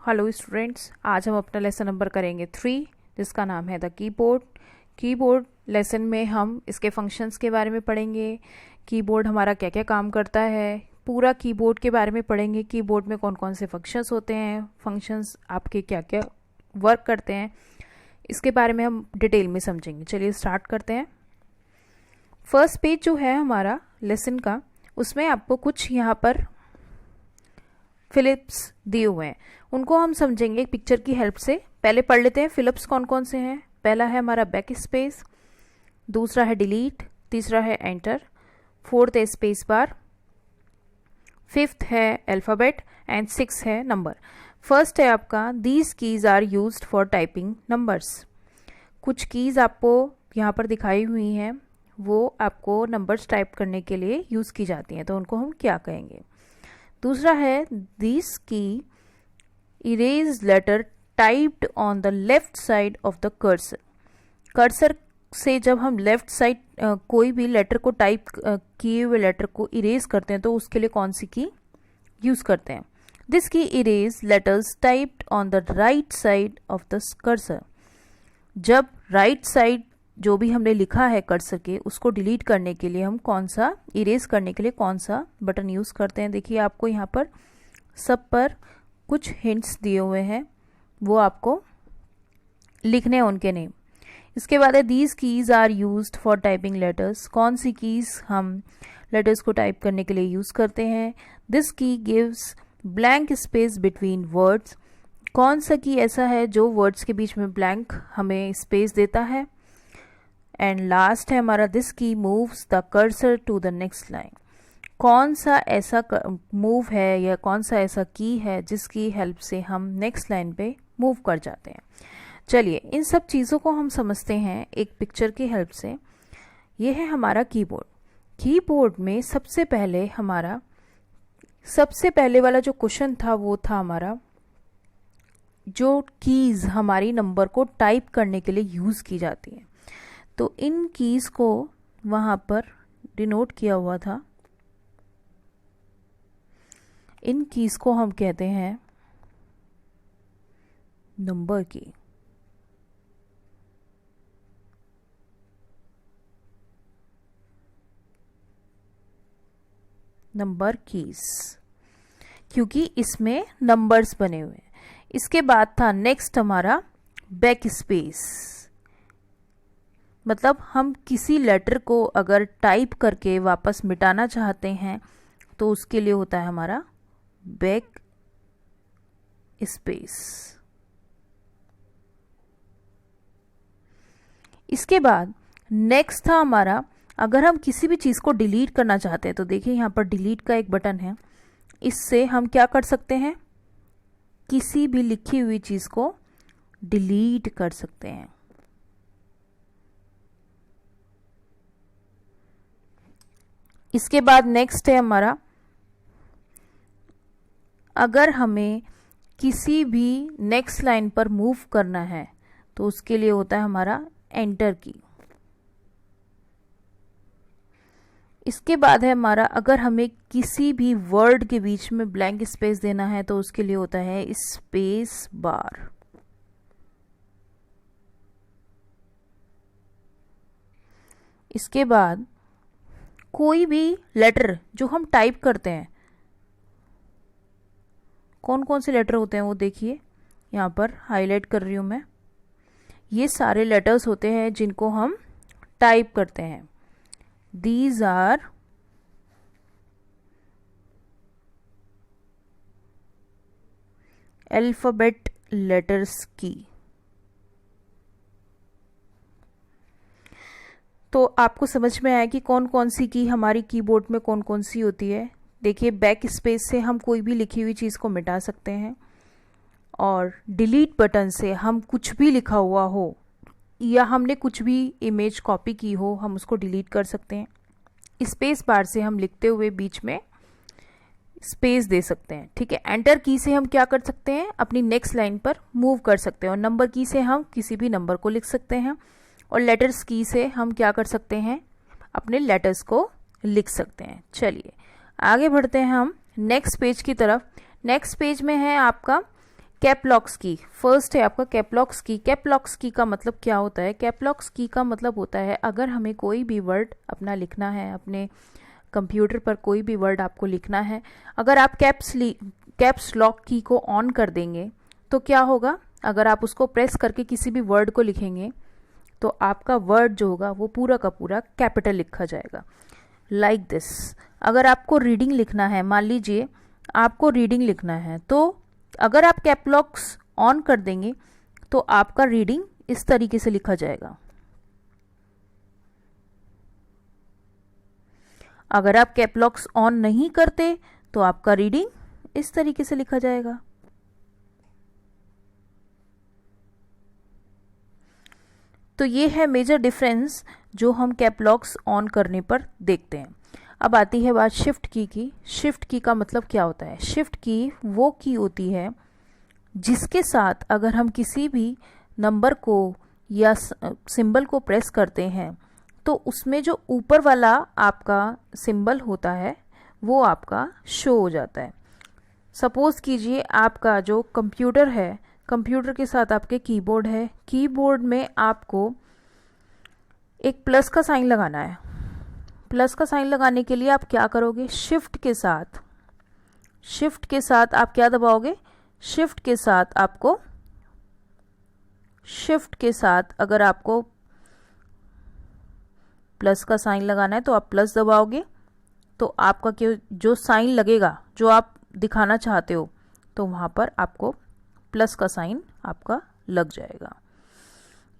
Hello students, आज हम अपना लेसन नंबर करेंगे 3 जिसका नाम है द कीबोर्ड। कीबोर्ड लेसन में हम इसके फंक्शंस के बारे में पढ़ेंगे। कीबोर्ड हमारा क्या क्या काम करता है, पूरा कीबोर्ड के बारे में पढ़ेंगे। कीबोर्ड में कौन कौन से फंक्शंस होते हैं, फंक्शंस आपके क्या क्या वर्क करते हैं, इसके बारे में हम डिटेल में समझेंगे। चलिए स्टार्ट करते हैं। फर्स्ट पेज जो है हमारा लेसन का, उसमें आपको कुछ यहाँ पर फिलिप्स दिए हुए हैं, उनको हम समझेंगे पिक्चर की हेल्प से। पहले पढ़ लेते हैं फिलिप्स कौन कौन से हैं। पहला है हमारा बैक स्पेस, दूसरा है डिलीट, तीसरा है एंटर, फोर्थ है स्पेस बार, फिफ्थ है अल्फ़ाबेट एंड सिक्स है नंबर। फर्स्ट है आपका these keys are used for typing numbers. कुछ कीज आपको यहाँ पर दिखाई हुई हैं, वो आपको नंबर्स टाइप करने के लिए यूज़ की जाती हैं, तो उनको हम क्या कहेंगे। दूसरा है this key erase letter typed on the left side of the cursor. Cursor से जब हम लेफ्ट साइड कोई भी लेटर को टाइप किए हुए लेटर को इरेज करते हैं तो उसके लिए कौन सी की यूज करते हैं। This key erase letters typed on the right side of the cursor. जब राइट साइड जो भी हमने लिखा है कर्सर के, उसको डिलीट करने के लिए हम कौन सा, इरेज करने के लिए कौन सा बटन यूज़ करते हैं। देखिए आपको यहाँ पर सब पर कुछ हिंट्स दिए हुए हैं, वो आपको लिखने हैं उनके नेम। इसके बाद है these keys are used for typing letters. कौन सी कीज हम लेटर्स को टाइप करने के लिए यूज़ करते हैं। This key gives blank space between words. कौन सा की ऐसा है जो वर्ड्स के बीच में ब्लैंक हमें स्पेस देता है। एंड लास्ट है हमारा this key moves the cursor to the next line. कौन सा ऐसा मूव है या कौन सा ऐसा की है जिसकी हेल्प से हम नेक्स्ट लाइन पे मूव कर जाते हैं। चलिए इन सब चीज़ों को हम समझते हैं एक पिक्चर की हेल्प से। ये है हमारा कीबोर्ड। कीबोर्ड में सबसे पहले वाला जो क्वेश्चन था वो था हमारा, जो कीज़ हमारी नंबर को टाइप करने के लिए यूज़ की जाती हैं, तो इन कीज़ को वहाँ पर डिनोट किया हुआ था। इन कीज़ को हम कहते हैं नंबर की। नंबर कीज़, क्योंकि इसमें नंबर्स बने हुए हैं। इसके बाद था नेक्स्ट हमारा बैक स्पेस। मतलब हम किसी लेटर को अगर टाइप करके वापस मिटाना चाहते हैं तो उसके लिए होता है हमारा बैक स्पेस। इसके बाद नेक्स्ट था हमारा, अगर हम किसी भी चीज़ को डिलीट करना चाहते हैं तो देखिए यहाँ पर डिलीट का एक बटन है। इससे हम क्या कर सकते हैं, किसी भी लिखी हुई चीज़ को डिलीट कर सकते हैं। इसके बाद नेक्स्ट है हमारा, अगर हमें किसी भी नेक्स्ट लाइन पर मूव करना है तो उसके लिए होता है हमारा एंटर की। इसके बाद है हमारा, अगर हमें किसी भी वर्ड के बीच में ब्लैंक स्पेस देना है तो उसके लिए होता है स्पेस बार। इसके बाद कोई भी लेटर जो हम टाइप करते हैं, कौन कौन से लेटर होते हैं वो देखिए, यहाँ पर हाईलाइट कर रही हूँ मैं। ये सारे लेटर्स होते हैं जिनको हम टाइप करते हैं। दीज आर अल्फाबेट लेटर्स की। तो आपको समझ में आया कि कौन कौन सी की हमारी कीबोर्ड में कौन कौन सी होती है। देखिए बैक स्पेस से हम कोई भी लिखी हुई चीज़ को मिटा सकते हैं, और डिलीट बटन से हम कुछ भी लिखा हुआ हो या हमने कुछ भी इमेज कॉपी की हो हम उसको डिलीट कर सकते हैं। स्पेस बार से हम लिखते हुए बीच में स्पेस दे सकते हैं, ठीक है। एंटर की से हम क्या कर सकते हैं, अपनी नेक्स्ट लाइन पर मूव कर सकते हैं। और नंबर की से हम किसी भी नंबर को लिख सकते हैं, और लेटर्स की से हम क्या कर सकते हैं, अपने लेटर्स को लिख सकते हैं। चलिए आगे बढ़ते हैं हम नेक्स्ट पेज की तरफ। नेक्स्ट पेज में है आपका कैपलॉक्स की, फर्स्ट है आपका कैपलॉक्स की। कैपलॉक्स की का मतलब क्या होता है? कैपलॉक्स की का मतलब होता है अगर हमें कोई भी वर्ड अपना लिखना है, अपने कंप्यूटर पर कोई भी वर्ड आपको लिखना है, अगर आप कैप्स लॉक की को ऑन कर देंगे तो क्या होगा? अगर आप उसको प्रेस करके किसी भी वर्ड को लिखेंगे तो आपका वर्ड जो होगा वो पूरा का पूरा कैपिटल लिखा जाएगा, लाइक दिस। अगर आपको रीडिंग लिखना है, मान लीजिए आपको रीडिंग लिखना है, तो अगर आप कैपलॉक्स ऑन कर देंगे तो आपका रीडिंग इस तरीके से लिखा जाएगा। अगर आप कैपलॉक्स ऑन नहीं करते तो आपका रीडिंग इस तरीके से लिखा जाएगा। तो ये है मेजर डिफरेंस जो हम कैपलॉक्स ऑन करने पर देखते हैं। अब आती है बात शिफ्ट की। शिफ्ट की का मतलब क्या होता है? शिफ्ट की वो की होती है जिसके साथ अगर हम किसी भी नंबर को या सिंबल को प्रेस करते हैं तो उसमें जो ऊपर वाला आपका सिंबल होता है वो आपका शो हो जाता है। सपोज कीजिए आपका जो कंप्यूटर है, कंप्यूटर के साथ आपके कीबोर्ड है, कीबोर्ड में आपको एक प्लस का साइन लगाना है। प्लस का साइन लगाने के लिए आप क्या करोगे? शिफ्ट के साथ आप क्या दबाओगे? शिफ्ट के साथ अगर आपको प्लस का साइन लगाना है तो आप प्लस दबाओगे तो आपका जो साइन लगेगा जो आप दिखाना चाहते हो तो वहाँ पर आपको प्लस का साइन आपका लग जाएगा।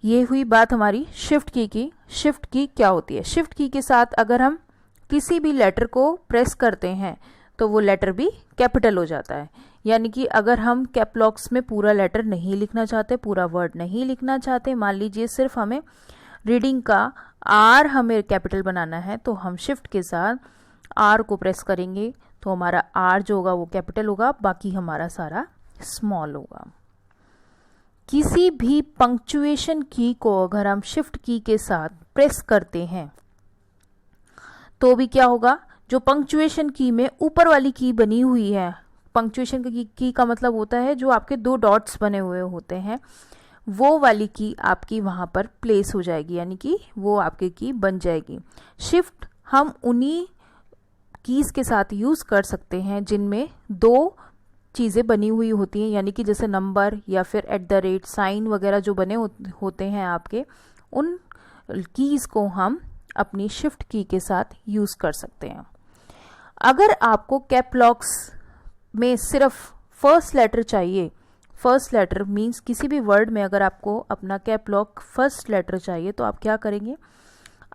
ये हुई बात हमारी शिफ्ट की। शिफ्ट की क्या होती है? शिफ्ट की के साथ अगर हम किसी भी लेटर को प्रेस करते हैं तो वो लेटर भी कैपिटल हो जाता है। यानी कि अगर हम कैपलॉक्स में पूरा लेटर नहीं लिखना चाहते, पूरा वर्ड नहीं लिखना चाहते, मान लीजिए सिर्फ हमें रीडिंग का आर हमें कैपिटल बनाना है, तो हम शिफ्ट के साथ आर को प्रेस करेंगे तो हमारा आर जो होगा वो कैपिटल होगा, बाकी हमारा सारा स्मॉल होगा। किसी भी पंक्चुएशन की को अगर हम शिफ्ट की के साथ प्रेस करते हैं तो भी क्या होगा? जो पंक्चुएशन की में ऊपर वाली की बनी हुई है, पंक्चुएशन की का मतलब होता है जो आपके 2 डॉट्स बने हुए होते हैं, वो वाली की आपकी वहां पर प्लेस हो जाएगी, यानी कि वो आपकी की बन जाएगी। शिफ्ट हम उन्हीं कीज के साथ यूज कर सकते हैं जिनमें 2 चीज़ें बनी हुई होती हैं, यानी कि जैसे नंबर या फिर @ साइन वगैरह जो बने होते हैं आपके, उन कीज़ को हम अपनी शिफ्ट की के साथ यूज़ कर सकते हैं। अगर आपको कैपलॉक्स में सिर्फ फर्स्ट लेटर चाहिए, फर्स्ट लेटर मीन्स किसी भी वर्ड में अगर आपको अपना कैपलॉक फर्स्ट लेटर चाहिए तो आप क्या करेंगे?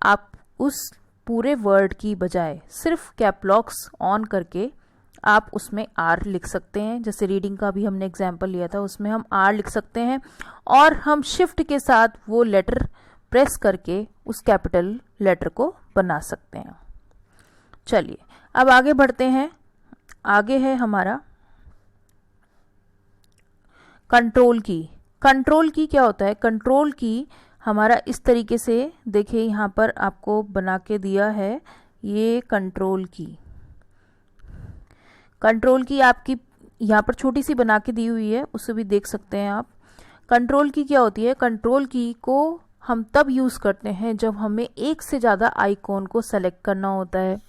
आप उस पूरे वर्ड की बजाय सिर्फ कैपलॉक्स ऑन करके आप उसमें आर लिख सकते हैं। जैसे रीडिंग का भी हमने एग्जाम्पल लिया था, उसमें हम आर लिख सकते हैं और हम शिफ्ट के साथ वो लेटर प्रेस करके उस कैपिटल लेटर को बना सकते हैं। चलिए अब आगे बढ़ते हैं। आगे है हमारा कंट्रोल की। कंट्रोल की क्या होता है? कंट्रोल की हमारा इस तरीके से, देखिए यहाँ पर आपको बना के दिया है ये कंट्रोल की। कंट्रोल की आपकी यहाँ पर छोटी सी बना के दी हुई है, उसे भी देख सकते हैं आप। कंट्रोल की क्या होती है? कंट्रोल की को हम तब यूज़ करते हैं जब हमें एक से ज़्यादा आइकॉन को सेलेक्ट करना होता है।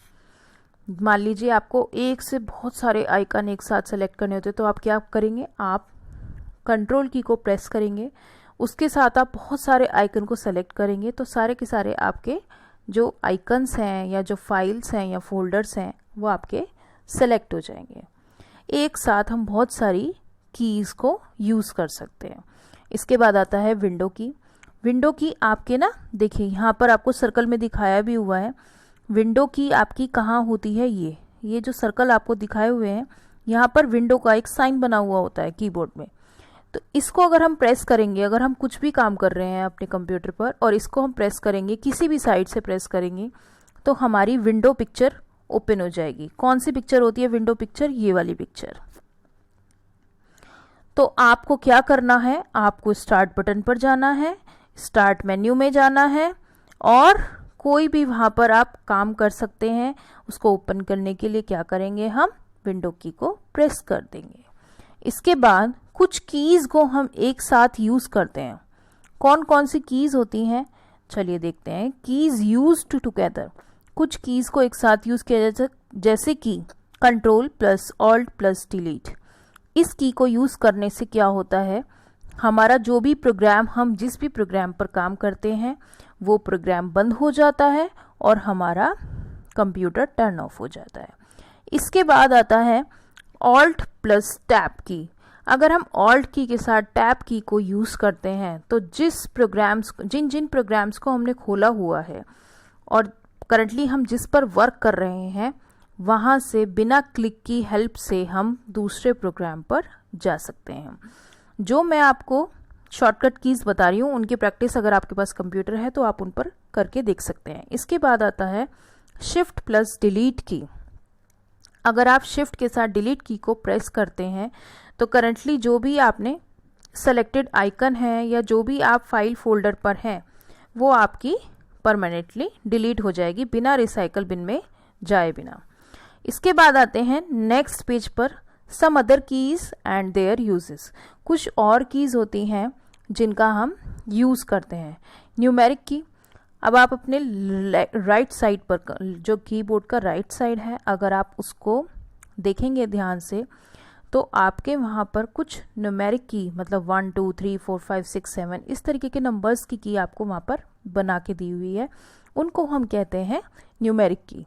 मान लीजिए आपको एक से बहुत सारे आइकन एक साथ सेलेक्ट करने होते हैं, तो आप क्या करेंगे? आप कंट्रोल की को प्रेस करेंगे, उसके साथ आप बहुत सारे आइकन को सेलेक्ट करेंगे तो सारे के सारे आपके जो आइकन्स हैं या जो फाइल्स हैं या फोल्डर्स हैं वो आपके सेलेक्ट हो जाएंगे। एक साथ हम बहुत सारी कीज़ को यूज़ कर सकते हैं। इसके बाद आता है विंडो की। विंडो की आपके ना, देखिए यहाँ पर आपको सर्कल में दिखाया भी हुआ है। विंडो की आपकी कहाँ होती है? ये जो सर्कल आपको दिखाए हुए हैं, यहाँ पर विंडो का एक साइन बना हुआ होता है कीबोर्ड में। तो इसको अगर हम प्रेस करेंगे, अगर हम कुछ भी काम कर रहे हैं अपने कंप्यूटर पर और इसको हम प्रेस करेंगे, किसी भी साइड से प्रेस करेंगे, तो हमारी विंडो पिक्चर ओपन हो जाएगी। कौन सी पिक्चर होती है विंडो पिक्चर? ये वाली पिक्चर। तो आपको क्या करना है? आपको स्टार्ट बटन पर जाना है, स्टार्ट मेन्यू में जाना है और कोई भी वहां पर आप काम कर सकते हैं। उसको ओपन करने के लिए क्या करेंगे? हम विंडो की को प्रेस कर देंगे। इसके बाद कुछ कीज़ को हम एक साथ यूज़ करते हैं। कौन कौन सी कीज़ होती हैं, चलिए देखते हैं। कीज़ यूज्ड टुगेदर, कुछ कीज़ को एक साथ यूज़ किया जाता है, जैसे कि control plus alt plus delete. इस की को यूज़ करने से क्या होता है, हमारा जो भी प्रोग्राम, हम जिस भी प्रोग्राम पर काम करते हैं वो प्रोग्राम बंद हो जाता है और हमारा कंप्यूटर टर्न ऑफ हो जाता है। इसके बाद आता है ऑल्ट प्लस टैब की। अगर हम ऑल्ट की के साथ टैब की को यूज़ करते हैं तो जिन प्रोग्राम्स को हमने खोला हुआ है और करंटली हम जिस पर वर्क कर रहे हैं वहाँ से बिना क्लिक की हेल्प से हम दूसरे प्रोग्राम पर जा सकते हैं। जो मैं आपको शॉर्टकट कीज़ बता रही हूँ उनकी प्रैक्टिस अगर आपके पास कंप्यूटर है तो आप उन पर करके देख सकते हैं। इसके बाद आता है शिफ्ट प्लस डिलीट की। अगर आप शिफ्ट के साथ डिलीट की को प्रेस करते हैं तो करंटली जो भी आपने सेलेक्टेड आइकन है या जो भी आप फाइल फोल्डर पर हैं वो आपकी परमानेंटली डिलीट हो जाएगी बिना रिसाइकल बिन में जाए बिना। इसके बाद आते हैं नेक्स्ट पेज पर some other keys and their uses. कुछ और कीज़ होती हैं जिनका हम यूज़ करते हैं। न्यूमेरिक की, अब आप अपने राइट साइड पर जो कीबोर्ड का राइट साइड है अगर आप उसको देखेंगे ध्यान से तो आपके वहाँ पर कुछ न्यूमेरिक की मतलब 1 2 3 4 5 6 7 इस तरीके के नंबर्स की आपको वहाँ पर बना के दी हुई है, उनको हम कहते हैं न्यूमेरिक की।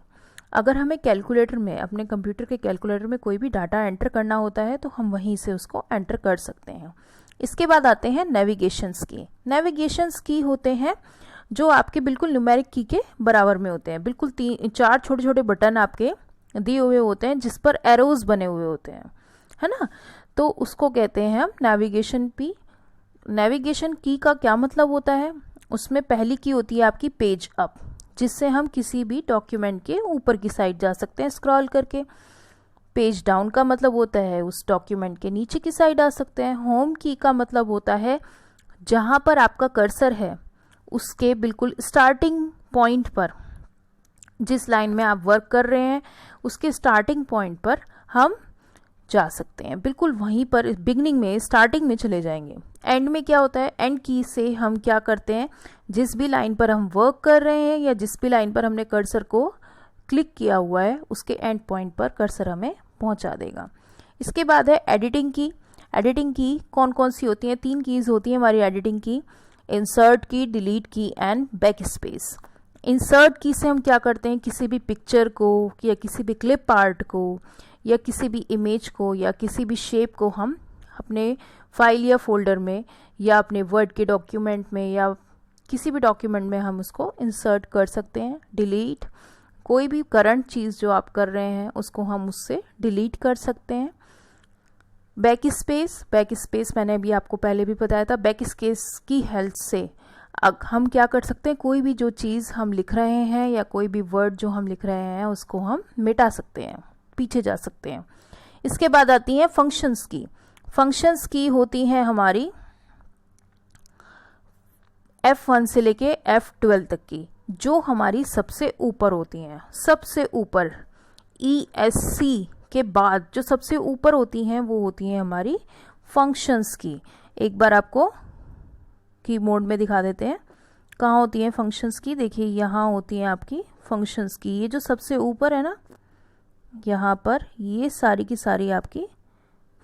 अगर हमें कैलकुलेटर में, अपने कंप्यूटर के कैलकुलेटर में कोई भी डाटा एंटर करना होता है तो हम वहीं से उसको एंटर कर सकते हैं। इसके बाद आते हैं नेविगेशंस की। नेविगेशंस की होते हैं जो आपके बिल्कुल न्यूमेरिक की के बराबर में होते हैं। बिल्कुल 4 छोटे छोटे बटन आपके दिए हुए होते हैं जिस पर एरोज बने हुए होते हैं, है ना, तो उसको कहते हैं हम नेविगेशन की। नेविगेशन की का क्या मतलब होता है, उसमें पहली की होती है आपकी पेज अप, जिससे हम किसी भी डॉक्यूमेंट के ऊपर की साइड जा सकते हैं स्क्रॉल करके। पेज डाउन का मतलब होता है उस डॉक्यूमेंट के नीचे की साइड आ सकते हैं। होम की का मतलब होता है जहाँ पर आपका कर्सर है उसके बिल्कुल स्टार्टिंग पॉइंट पर, जिस लाइन में आप वर्क कर रहे हैं उसके स्टार्टिंग पॉइंट पर हम जा सकते हैं, बिल्कुल वहीं पर बिगनिंग में, स्टार्टिंग में चले जाएंगे। एंड में क्या होता है, एंड की से हम क्या करते हैं, जिस भी लाइन पर हम वर्क कर रहे हैं या जिस भी लाइन पर हमने कर्सर को क्लिक किया हुआ है उसके एंड पॉइंट पर कर्सर हमें पहुंचा देगा। इसके बाद है एडिटिंग की। एडिटिंग की कौन कौन सी होती हैं, 3 कीज़ होती हैं हमारी एडिटिंग की, इंसर्ट की, डिलीट की एंड बैक स्पेस। इंसर्ट की से हम क्या करते हैं, किसी भी पिक्चर को या किसी भी क्लिप आर्ट को या किसी भी इमेज को या किसी भी शेप को हम अपने फाइल या फोल्डर में या अपने वर्ड के डॉक्यूमेंट में या किसी भी डॉक्यूमेंट में हम उसको इंसर्ट कर सकते हैं। डिलीट, कोई भी करंट चीज़ जो आप कर रहे हैं उसको हम उससे डिलीट कर सकते हैं। बैक स्पेस, बैक स्पेस मैंने अभी आपको पहले भी बताया था, बैक स्पेस की हेल्प से हम क्या कर सकते हैं, कोई भी जो चीज़ हम लिख रहे हैं या कोई भी वर्ड जो हम लिख रहे हैं उसको हम मिटा सकते हैं, पीछे जा सकते हैं। इसके बाद आती हैं फंक्शंस की। फंक्शंस की होती हैं हमारी F1 से लेके F12 तक की, जो हमारी सबसे ऊपर होती हैं। सबसे ऊपर ESC के बाद जो सबसे ऊपर होती हैं वो होती हैं हमारी फंक्शंस की। एक बार आपको कीबोर्ड में दिखा देते हैं कहाँ होती हैं फंक्शंस की। देखिए यहाँ होती हैं आपकी फंक्शंस की, ये जो सबसे ऊपर है ना यहाँ पर, ये सारी की सारी आपकी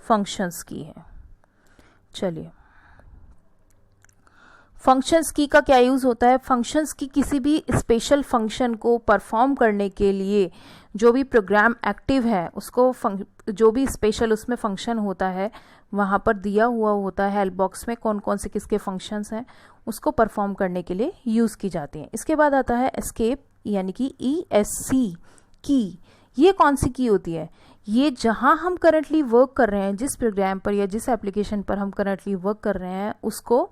फंक्शंस की है। चलिए, फंक्शंस की का क्या यूज़ होता है, फंक्शंस की किसी भी स्पेशल फंक्शन को परफॉर्म करने के लिए जो भी प्रोग्राम एक्टिव है उसको जो भी स्पेशल उसमें फंक्शन होता है वहाँ पर दिया हुआ होता है हेल्प बॉक्स में कौन कौन से किसके फंक्शंस हैं, उसको परफॉर्म करने के लिए यूज़ की जाती हैं। इसके बाद आता है एस्केप यानी कि ESC की। ये कौन सी की होती है, ये जहाँ हम करंटली वर्क कर रहे हैं, जिस प्रोग्राम पर या जिस एप्लीकेशन पर हम करंटली वर्क कर रहे हैं उसको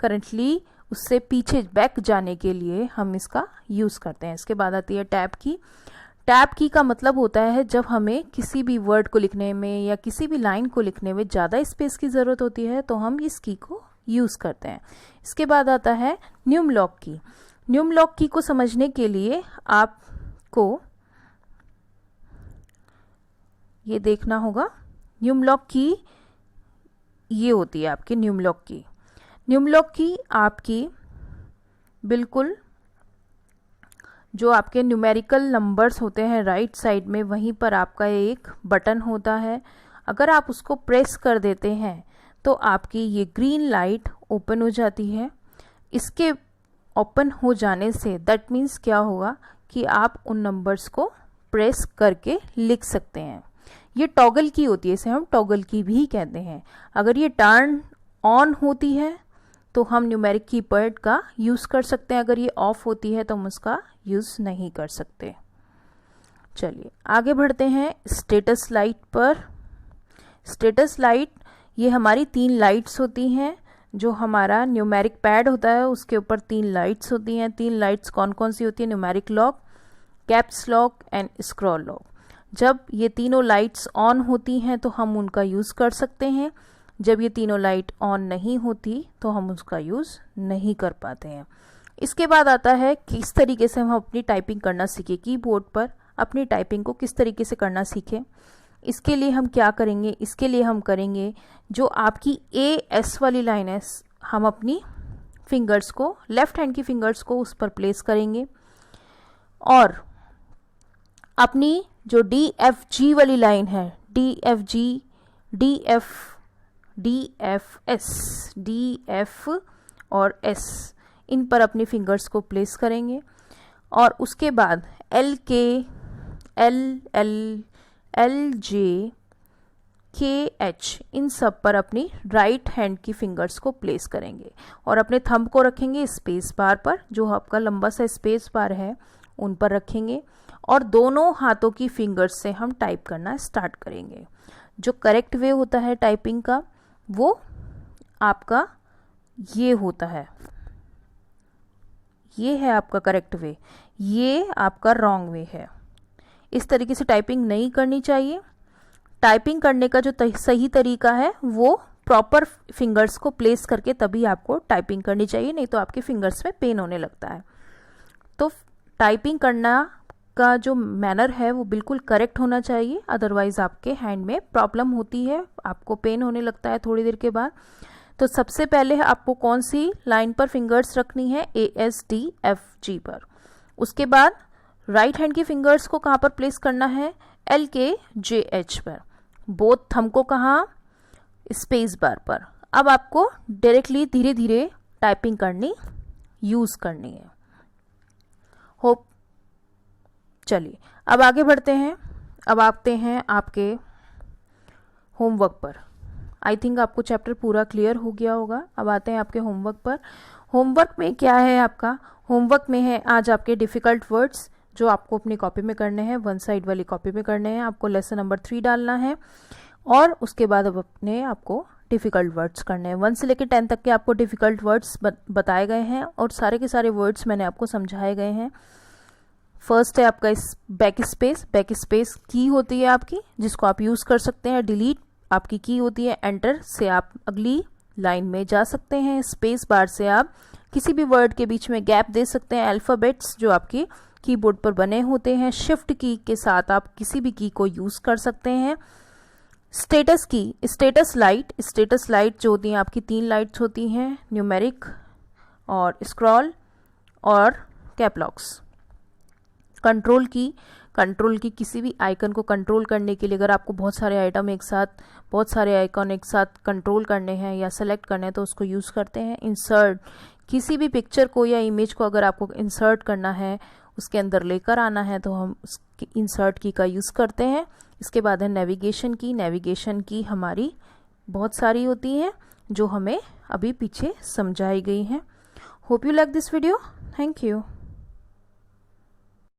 करंटली उससे पीछे बैक जाने के लिए हम इसका यूज़ करते हैं। इसके बाद आती है टैब की। टैब की का मतलब होता है जब हमें किसी भी वर्ड को लिखने में या किसी भी लाइन को लिखने में ज़्यादा स्पेस की ज़रूरत होती है तो हम इस की को यूज़ करते हैं। इसके बाद आता है न्यूमलॉक की। न्यूमलॉक की को समझने के लिए आपको ये देखना होगा, न्यूमलॉक की ये होती है आपकी न्यूमलॉक की। न्यूमलॉक की आपकी बिल्कुल जो आपके न्यूमेरिकल नंबर्स होते हैं राइट साइड में, वहीं पर आपका एक बटन होता है। अगर आप उसको प्रेस कर देते हैं तो आपकी ये ग्रीन लाइट ओपन हो जाती है। इसके ओपन हो जाने से दैट मीन्स क्या होगा कि आप उन नंबर्स को प्रेस करके लिख सकते हैं। ये टॉगल की होती है, इसे हम टॉगल की भी कहते हैं। अगर ये टर्न ऑन होती है तो हम न्यूमेरिक कीपैड का यूज़ कर सकते हैं, अगर ये ऑफ होती है तो हम उसका यूज़ नहीं कर सकते। चलिए आगे बढ़ते हैं स्टेटस लाइट पर। स्टेटस लाइट ये हमारी 3 लाइट्स होती हैं। जो हमारा न्यूमेरिक पैड होता है उसके ऊपर 3 लाइट्स होती हैं। 3 लाइट्स कौन कौन सी होती है? Numeric lock, caps lock and scroll lock. जब ये तीनों लाइट्स ऑन होती हैं तो हम उनका यूज़ कर सकते हैं। जब ये तीनों लाइट ऑन नहीं होती तो हम उसका यूज़ नहीं कर पाते हैं। इसके बाद आता है किस तरीके से हम अपनी टाइपिंग करना सीखें, कीबोर्ड पर अपनी टाइपिंग को किस तरीके से करना सीखें। इसके लिए हम क्या करेंगे? इसके लिए हम करेंगे जो आपकी AS वाली लाइन है, हम अपनी फिंगर्स को, लेफ्ट हैंड की फिंगर्स को उस पर प्लेस करेंगे और अपनी जो DFG वाली लाइन है, DFG, DFS, DF और S, इन पर अपनी फिंगर्स को प्लेस करेंगे और उसके बाद LK, LL, LJ, KH, इन सब पर अपनी राइट हैंड की फिंगर्स को प्लेस करेंगे और अपने थंब को रखेंगे स्पेस बार पर, जो आपका लंबा सा स्पेस बार है उन पर रखेंगे और दोनों हाथों की फिंगर्स से हम टाइप करना स्टार्ट करेंगे। जो करेक्ट वे होता है टाइपिंग का वो आपका ये होता है, ये है आपका करेक्ट वे, ये आपका रॉन्ग वे है। इस तरीके से टाइपिंग नहीं करनी चाहिए। टाइपिंग करने का जो सही तरीका है वो प्रॉपर फिंगर्स को प्लेस करके तभी आपको टाइपिंग करनी चाहिए, नहीं तो आपके फिंगर्स में पेन होने लगता है। तो टाइपिंग करना का जो मैनर है वो बिल्कुल करेक्ट होना चाहिए, अदरवाइज आपके हैंड में प्रॉब्लम होती है, आपको पेन होने लगता है थोड़ी देर के बाद। तो सबसे पहले आपको कौन सी लाइन पर फिंगर्स रखनी है? ASDFG पर। उसके बाद राइट हैंड की फिंगर्स को कहाँ पर प्लेस करना है? LKJH पर। बोथ थंब को कहाँ? स्पेस बार पर। अब आपको डायरेक्टली धीरे धीरे टाइपिंग करनी, यूज़ करनी है। होप। चलिए अब आगे बढ़ते हैं। अब आते हैं आपके होमवर्क पर। आई थिंक आपको चैप्टर पूरा क्लियर हो गया होगा। अब आते हैं आपके होमवर्क पर। होमवर्क में क्या है आपका? होमवर्क में है आज आपके डिफ़िकल्ट वर्ड्स जो आपको अपनी कॉपी में करने हैं, 1 साइड वाली कॉपी में करने हैं। आपको लेसन नंबर 3 डालना है और उसके बाद अब अपने आपको डिफ़िकल्ट वर्ड्स करने हैं। 1 से लेकर 10 तक के आपको डिफ़िकल्ट वर्ड्स बताए गए हैं और सारे के सारे वर्ड्स मैंने आपको समझाए गए हैं। फर्स्ट है आपका बैक स्पेस। बैक स्पेस की होती है आपकी, जिसको आप यूज़ कर सकते हैं। डिलीट आपकी की होती है, एंटर से आप अगली लाइन में जा सकते हैं। स्पेस बार से आप किसी भी वर्ड के बीच में गैप दे सकते हैं। अल्फ़ाबेट्स जो आपकी कीबोर्ड पर बने होते हैं, शिफ्ट की के साथ आप किसी भी की को यूज़ कर सकते हैं। स्टेटस की, स्टेटस लाइट जो होती हैं आपकी 3 लाइट्स होती हैं, न्यूमेरिक और स्क्रॉल और कैपलॉक्स। कंट्रोल की किसी भी आइकन को कंट्रोल करने के लिए, अगर आपको बहुत सारे आइकन एक साथ कंट्रोल करने हैं या सेलेक्ट करने हैं तो उसको यूज़ करते हैं। इंसर्ट, किसी भी पिक्चर को या इमेज को अगर आपको इंसर्ट करना है, उसके अंदर लेकर आना है, तो हम इंसर्ट की का यूज़ करते हैं। इसके बाद है नेविगेशन की हमारी बहुत सारी होती हैं जो हमें अभी पीछे समझाई गई हैं। Hope you like this video. Thank you.